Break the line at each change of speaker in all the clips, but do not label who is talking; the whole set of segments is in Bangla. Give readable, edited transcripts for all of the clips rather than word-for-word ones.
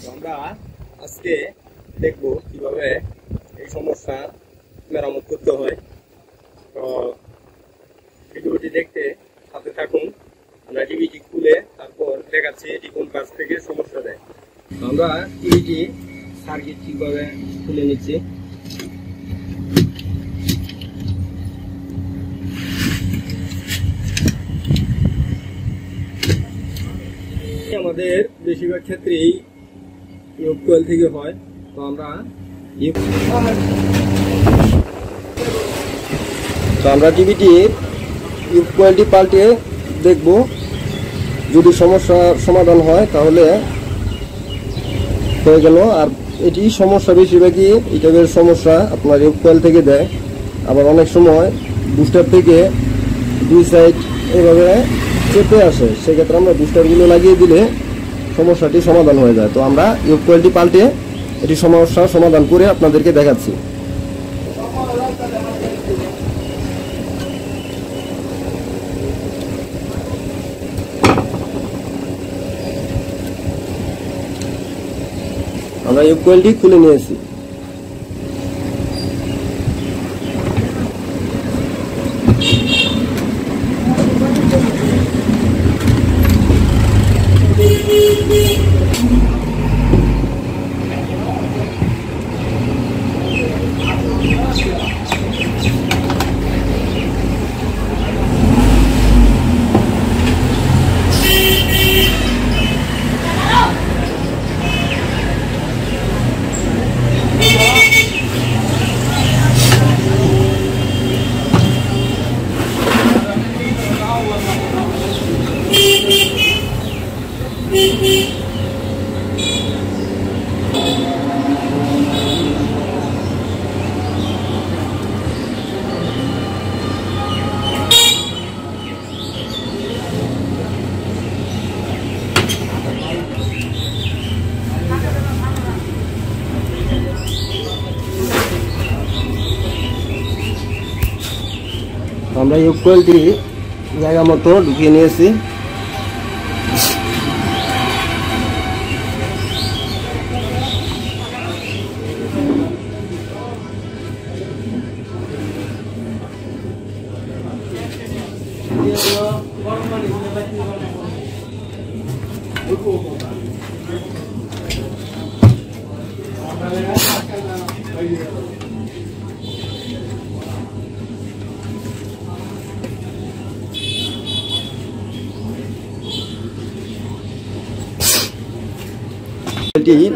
আমরা আজকে দেখব কিভাবে এই সমস্যা মেরামত করতে হয়। তো ভিডিওটি দেখতে সাথে থাকুন। আমরা টিভিটি খুলে তারপর দেখাচ্ছি এটি কোন কাজ থেকে সমস্যা দেয়। আমরা টিভিটি সার্কিট ঠিকভাবে খুলে নিচ্ছি। আমাদের বেশিরভাগ ক্ষেত্রেই ইউক কয়েল থেকে হয়। তো আমরা টিভিটির ইউক কয়েলটি পাল্টে দেখব, যদি সমস্যার সমাধান হয় তাহলে হয়ে গেল। আর এটি সমস্যা বেশিরভাগই এই টাইপের সমস্যা আপনার ইউক কয়েল থেকে দেয়। আবার অনেক সময় বুস্টার থেকে দুই সাইড এভাবে চেপে আসে, সেক্ষেত্রে আমরা বুস্টারগুলো লাগিয়ে দিলে সমস্যাটি সমাধান হয়ে যায়। তো আমরা ইউক কয়েলটি পাল্টে এটি সমস্যার সমাধান করে আপনাদেরকে দেখাচ্ছি। আমরা ইউক কয়েলটি খুলে নিয়েছি। আমরা ইউক কয়েলটি জায়গা মতো ঢুকিয়ে নিয়েছি।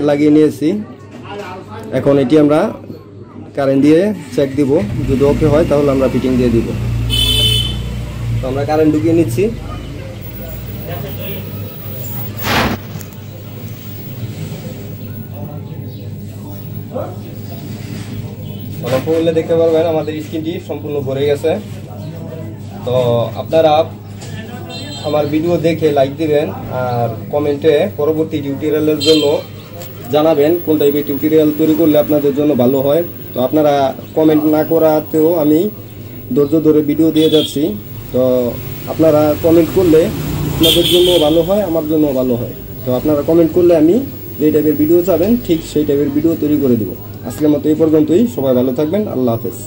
লাগিয়ে নিয়েছি। এখন এটি আমরা কারেন্ট দিয়ে চেক দিব, যদি ওকে হয় তাহলে আমরা ফিটিং দিয়ে দিব। তো আমরা কারেন্ট ঢুকিয়ে নিচ্ছি। অল্প হলে দেখতে পারবেন আমাদের স্ক্রিনটি সম্পূর্ণ ভরে গেছে। তো আপনারা আমার ভিডিও দেখে লাইক দিবেন আর কমেন্টে পরবর্তী টিউটোরিয়ালের জন্য জানাবেন কোন টাইপের টিউটোরিয়াল তৈরি করলে আপনাদের জন্য ভালো হয়। তো আপনারা কমেন্ট না করাতেও আমি ধৈর্য ধরে ভিডিও দিয়ে যাচ্ছি। তো আপনারা কমেন্ট করলে আপনাদের জন্য ভালো হয়, আমার জন্য ভালো হয়। তো আপনারা কমেন্ট করলে আমি যে টাইপের ভিডিও চাবেন ঠিক সেই টাইপের ভিডিও তৈরি করে দেব। আজকের মতো এই পর্যন্তই। সবাই ভালো থাকবেন। আল্লাহ হাফেজ।